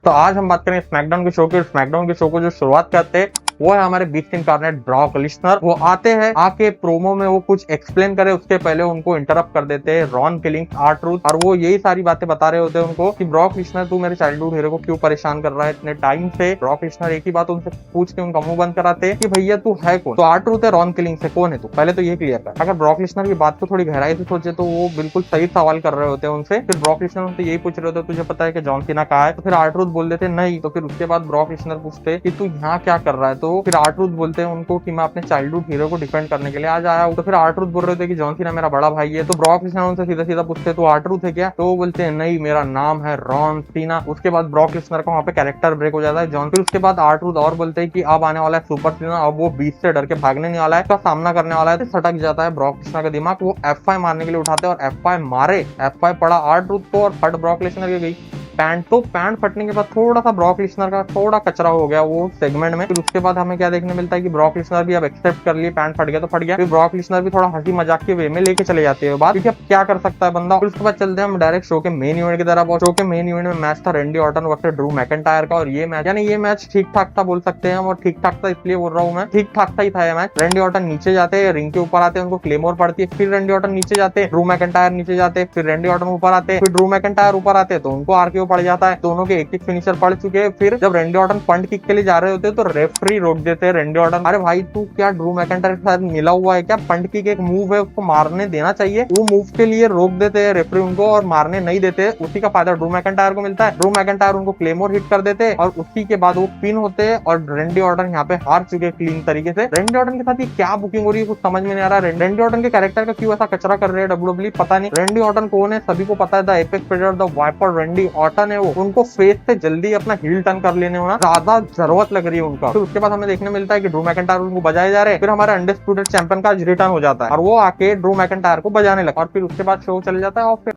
तो आज हम बात करेंगे स्मैकडाउन के शो की। स्मैकडाउन के शो को जो शुरुआत करते हैं वो है हमारे बीस्ट इनकार्नेट ब्रॉक लिस्नर। वो आते हैं, आके प्रोमो में वो कुछ एक्सप्लेन करे उसके पहले उनको इंटरप्ट कर देते हैं रॉन किलिंग, R-Truth, और वो यही सारी बातें बता रहे होते हैं उनको कि ब्रॉक लिस्नर तू मेरे चाइल्डहुड हीरो को क्यों परेशान कर रहा है इतने टाइम से। ब्रॉक लिस्नर एक ही बात उनसे पूछ के उनका मुंह बंद कराते कि भैया तू है कौन। तो R-Truth है रॉन किलिंग से, कौन है तू, पहले तो ये क्लियर कर। अगर ब्रॉक लिस्नर की बात को थोड़ी गहराई से सोचे तो वो बिल्कुल सही सवाल कर रहे होते हैं उनसे। फिर ब्रॉक लिस्नर उनसे यही पूछ रहे होते तुझे पता है कि जॉन सीना कहाँ है। तो फिर R-Truth बोल देते नहीं। तो फिर उसके बाद ब्रॉक लिस्नर पूछते कि तू यहाँ क्या कर रहा है। तो फिर R-Truth बोलते हैं उनको कि मैं अपने चाइल्डहुड हीरो को डिफेंड करने के लिए आज आया हूँ। तो फिर R-Truth बोल रहे थे कि जॉन सीना मेरा बड़ा भाई है। तो ब्रॉक लिस्नर उनसे सीधा सीधा पूछते तो R-Truth है क्या। तो वो बोलते हैं नहीं मेरा नाम है रॉन सीना। उसके बाद ब्रॉक लिस्नर का वहाँ पे कैरेक्टर ब्रेक हो जाता है जॉन। फिर उसके बाद R-Truth और बोलते हैं कि अब आने वाला है सुपर सीना। अब वो बीस्ट से डर के भागने नहीं वाला है, उसका सामना करने वाला है। तो सटक जाता है ब्रॉक लिस्नर का दिमाग, वो F5 मारने के लिए उठाते हैं और F5 मारे। F5 पड़ा R-Truth को और फट ब्रॉक लिस्नर की गई पैंट। तो पैंट फटने के बाद थोड़ा सा ब्रॉक लिस्नर का थोड़ा कचरा हो गया वो सेगमेंट में। फिर उसके बाद हमें क्या देखने मिलता है कि ब्रॉक लिस्नर भी अब एक्सेप्ट कर लिए, पैंट फट गया तो फट गया। फिर ब्रॉक लिस्नर भी थोड़ा हंसी मजाक के वे में लेके चले जाते हैं बात, क्योंकि अब क्या कर सकता है बंदा। फिर उसके बाद चलते हैं हम डायरेक्ट शो के मेन इवेंट की तरफ। शो के मेन इवेंट में मैच था Randy Orton versus Drew McIntyre का। और ये मैच यानी ये मैच ठीक ठाक था बोल सकते हैं हम, और ठीक ठाक था इसलिए बोल रहा हूँ मैं, ठीक ठाक था ही था ये मैच। रैंडी ऑर्टन नीचे जाते हैं, रिंग के ऊपर आते हैं, उनको क्लेमोर पड़ती है। फिर रैंडी ऑर्टन नीचे जाते हैं, ड्रू मैकिंटायर नीचे जाते हैं, फिर रैंडी ऑर्टन ऊपर आते हैं, फिर ड्रू मैकिंटायर ऊपर आते हैं तो उनको आरकेओ पड़ जाता है। दोनों के एक फिनिशर पड़ चुके हैं। फिर जब रैंडी ऑर्टन पंट किक के लिए जा रहे होते हैं तो रेफरी रोक देते हैं रैंडी ऑर्टन। अरे भाई तू क्या ड्रू मैकिंटायर के साथ मिला हुआ है क्या, पंट किक एक मूव है उसको मारने देना चाहिए। वो मूव के लिए रोक देते हैं रेफरी उनको और मारने नहीं देते। उसी का फायदा ड्रू मैकिंटायर को मिलता है। ड्रू मैकिंटायर उनको क्लेमोर हिट कर देते हैं और उसी के बाद वो पिन होते हैं और रैंडी ऑर्टन यहाँ पे हार चुके हैं क्लीन तरीके से। रैंडी ऑर्टन के साथ ये क्या बुकिंग हो रही है कुछ समझ में नहीं आ रहा। रैंडी ऑर्टन के कैरेक्टर का क्यों ऐसा कचरा कर रहे हैं WWE पता नहीं। रैंडी ऑर्टन कौन है सभी को पता है, the apex predator, the viper Randy Orton है वो। उनको फेस से जल्दी अपना हील टर्न कर लेने में ज्यादा जरूरत लग रही है उनका। फिर उसके बाद हमें देखने मिलता है कि ड्रू मैकिंटायर उनको बजाए जा रहे हैं। फिर हमारे अनडिस्प्यूटेड चैंपियन का रिटर्न हो जाता है और वो आके ड्रू मैकिंटायर को बजाने लगा और फिर उसके बाद शो चल जाता है। और फिर